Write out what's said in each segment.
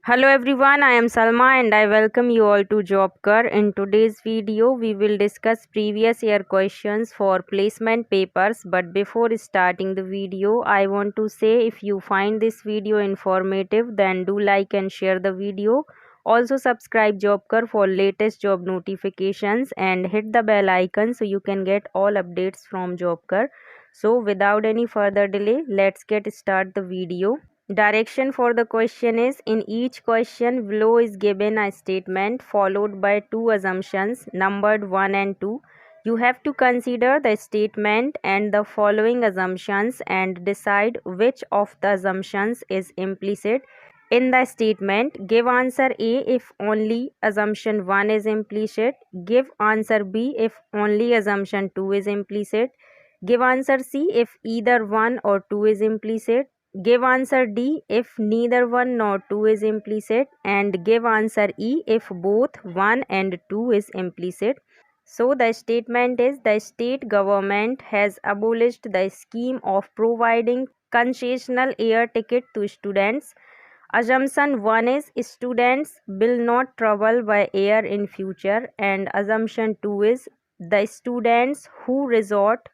Hello everyone, I am Salma and I welcome you all to JobKar. In today's video, we will discuss previous year questions for placement papers. But before starting the video, I want to say if you find this video informative, then do like and share the video. Also subscribe JobKar for latest job notifications and hit the bell icon so you can get all updates from JobKar. So without any further delay, let's get start the video. Direction for the question is, in each question below is given a statement followed by two assumptions numbered 1 and 2. You have to consider the statement and the following assumptions and decide which of the assumptions is implicit in the statement. Give answer A if only assumption 1 is implicit. Give answer B if only assumption 2 is implicit. Give answer C if either 1 or 2 is implicit. Give answer D if neither 1 nor 2 is implicit, and give answer E if both 1 and 2 is implicit. So the statement is, the state government has abolished the scheme of providing concessional air ticket to students. Assumption 1 is, students will not travel by air in future, and assumption 2 is, the students who resort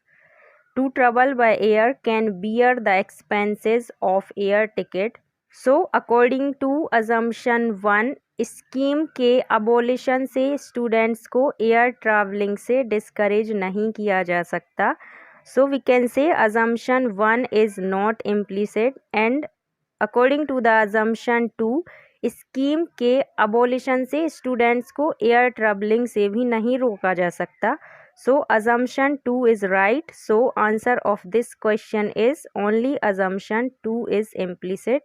to travel by air can bear the expenses of air ticket. So according to assumption 1, scheme के abolition से students को air travelling से discourage नहीं किया जा सकता. So we can say assumption 1 is not implicit, and according to the assumption 2, scheme के abolition से स्टूडेंट्स को एयर ट्रैवलिंग से भी नहीं रोका जा सकता. So assumption 2 is right. So answer of this question is only assumption 2 is implicit.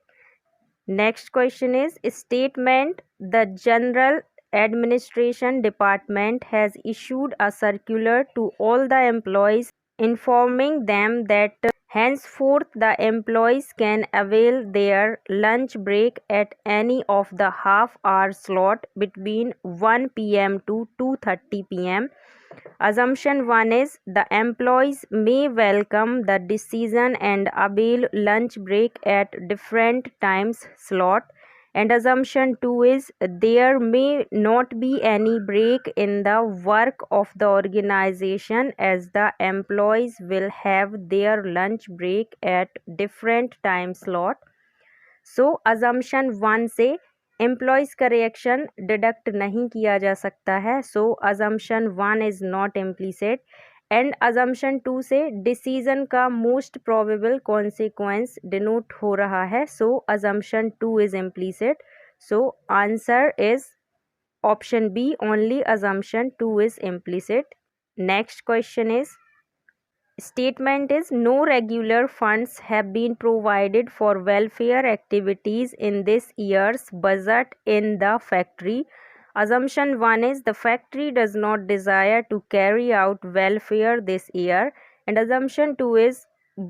Next question is statement, the General Administration Department has issued a circular to all the employees informing them that henceforth the employees can avail their lunch break at any of the half-hour slot between 1 p.m. to 2:30 p.m. Assumption 1 is, the employees may welcome the decision and avail lunch break at different times slot. And assumption 2 is, there may not be any break in the work of the organization as the employees will have their lunch break at different time slot. So assumption 1 से employees का reaction deduct नहीं किया जा सकता है. So assumption 1 is not implicit. And assumption 2 से decision का most probable consequence denote हो रहा है. So assumption 2 is implicit. So answer is option B, only assumption 2 is implicit. Next question is, statement is, no regular funds have been provided for welfare activities in this year's budget in the factory. Assumption 1 is, the factory does not desire to carry out welfare this year, and assumption 2 is,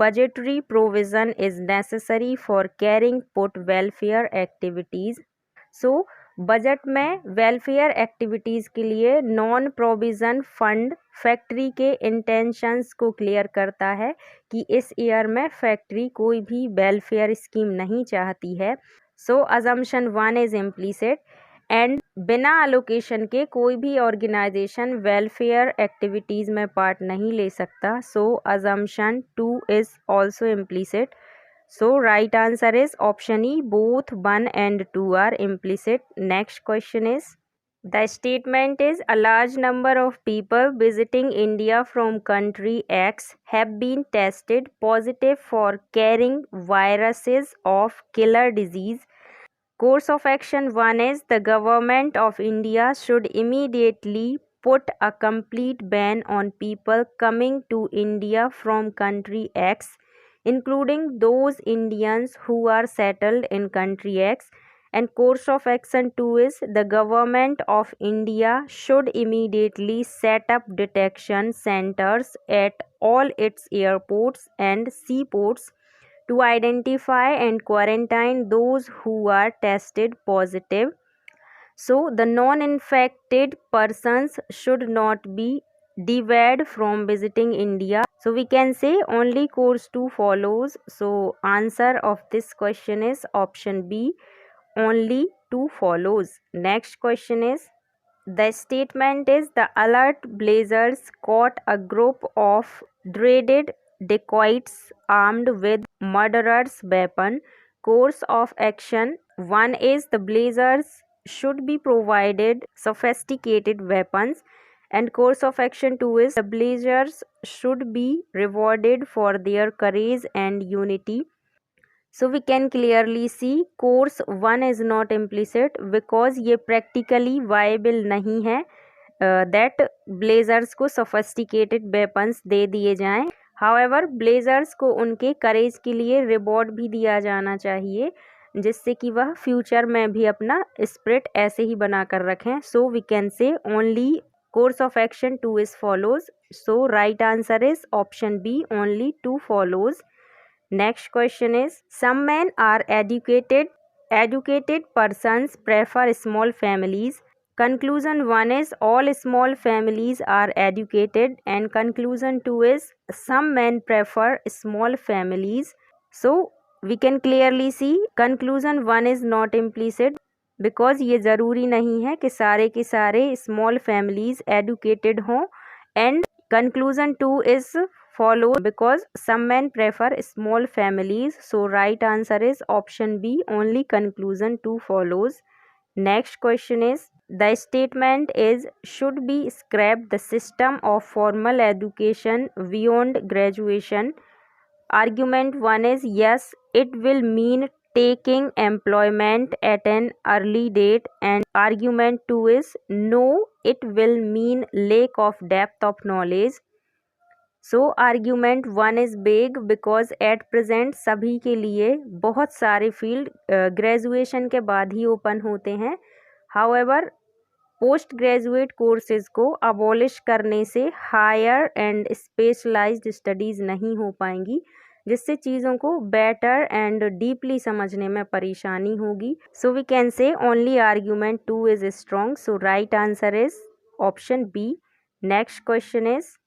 budgetary provision is necessary for carrying out welfare activities. So budget में welfare activities के लिए non provision fund factory के intentions को clear करता है कि इस year में फैक्ट्री कोई भी वेलफेयर स्कीम नहीं चाहती है. So assumption 1 is implicit. And बिना अलोकेशन के कोई भी ऑर्गेनाइजेशन वेलफेयर एक्टिविटीज़ में पार्ट नहीं ले सकता. So assumption 2 is also implicit. So right answer is option E, both 1 and 2 are implicit. Next question is, the statement is, a large number of people visiting India from country X have been tested positive for carrying viruses of killer disease. Course of action 1 is, the government of India should immediately put a complete ban on people coming to India from country X, including those Indians who are settled in country X. And course of action 2 is, the government of India should immediately set up detection centers at all its airports and seaports to identify and quarantine those who are tested positive. So the non-infected persons should not be debarred from visiting India. So we can say only course 2 follows. So answer of this question is option B, only 2 follows. Next question is, the statement is, the alert blazers caught a group of dreaded dacoits armed with murderer's weapon. Course of action 1 is, the blazers should be provided sophisticated weapons, and course of action 2 is, the blazers should be rewarded for their courage and unity. So we can clearly see course 1 is not implicit because ये practically viable नहीं है that blazers को sophisticated weapons दे दिए जाएं. However, blazers को उनके courage के लिए reward भी दिया जाना चाहिए जिससे कि वह फ्यूचर में भी अपना स्पिरिट ऐसे ही बना कर रखें. So we can say only course of action 2 is follows. So right answer is option B, only 2 follows. Next question is, some men are educated. Educated persons prefer small families. Conclusion 1 is, all small families are educated, and conclusion 2 is, some men prefer small families. So we can clearly see conclusion 1 is not implicit because ये ज़रूरी नहीं है कि सारे के सारे small families educated हों, and conclusion 2 is follow because some men prefer small families. So right answer is option B, only conclusion 2 follows. Next question is, the statement is, should be scrapped the system of formal education beyond graduation. Argument 1 is, yes, it will mean taking employment at an early date, and argument 2 is, no, it will mean lack of depth of knowledge. So argument 1 is big because at present सभी के लिए बहुत सारे field graduation के बाद ही open होते हैं. However post graduate courses को अबॉलिश करने से हायर एंड स्पेशलाइज्ड स्टडीज़ नहीं हो पाएंगी जिससे चीज़ों को बेटर एंड डीपली समझने में परेशानी होगी. So we can say only argument 2 is strong. So right answer is option B. Next question is,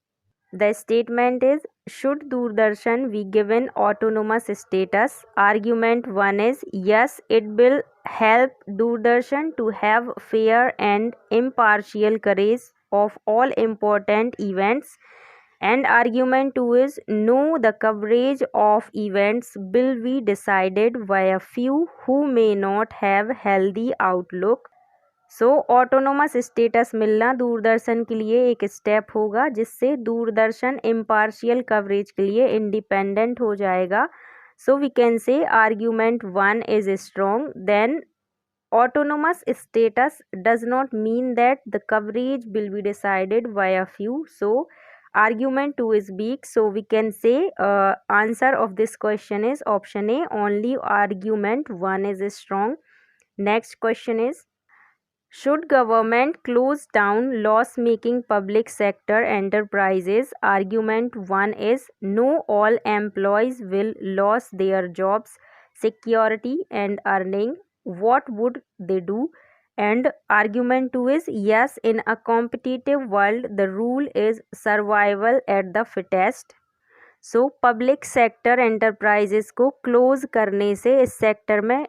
the statement is, should Doordarshan be given autonomous status? Argument 1 is, yes, it will help Doordarshan to have fair and impartial coverage of all important events. And argument 2 is, no, the coverage of events will be decided by a few who may not have healthy outlook. So autonomous status मिलना दूरदर्शन के लिए एक step होगा जिससे Doordarshan impartial coverage के लिए independent हो जाएगा. So we can say argument 1 is strong. Then autonomous status does not mean that the coverage will be decided by a few. So argument 2 is weak. So we can say answer of this question is option A, only argument 1 is strong. Next question is, should government close down loss-making public sector enterprises? Argument 1 is, no, all employees will lose their jobs, security and earning. What would they do? And argument 2 is, yes, in a competitive world the rule is survival at the fittest. So public sector enterprises को close करने से इस sector में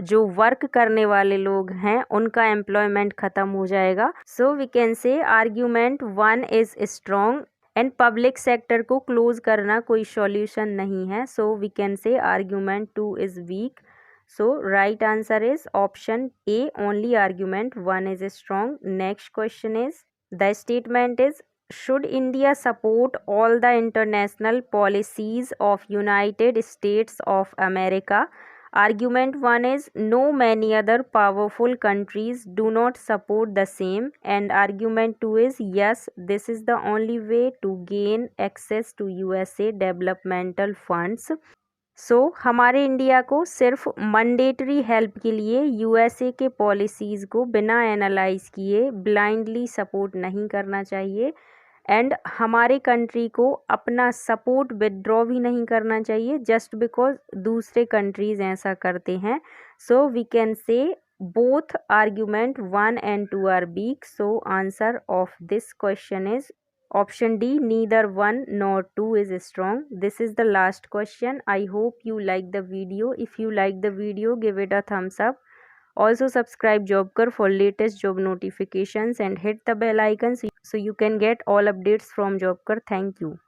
जो work करने वाले लोग हैं उनका एम्प्लॉयमेंट ख़त्म हो जाएगा. So we can say argument 1 is strong and public sector को क्लोज करना कोई सॉल्यूशन नहीं है. So we can say argument 2 is weak. So right answer is option A, only argument 1 is strong. Next question is, the statement is, should India support all the international policies of United States of America? Argument 1 is, no, many other powerful countries do not support the same. And argument 2 is, yes, this is the only way to gain access to USA developmental funds. हमारे India को सिर्फ mandatory help के लिए USA के policies को बिना analyse किए blindly support नहीं करना चाहिए. एंड हमारे कंट्री को अपना सपोर्ट विदड्रॉ भी नहीं करना चाहिए जस्ट बिकॉज दूसरे कंट्रीज़ ऐसा करते हैं. So we can say both argument 1 and 2 are weak. So answer of this question is option D, neither 1 nor 2 is strong. This is the last question. I hope you like the video. If you like the video, give it a thumbs up. Also subscribe Jobkar for latest job notifications and hit the bell icon so you can get all updates from Jobkar. Thank you.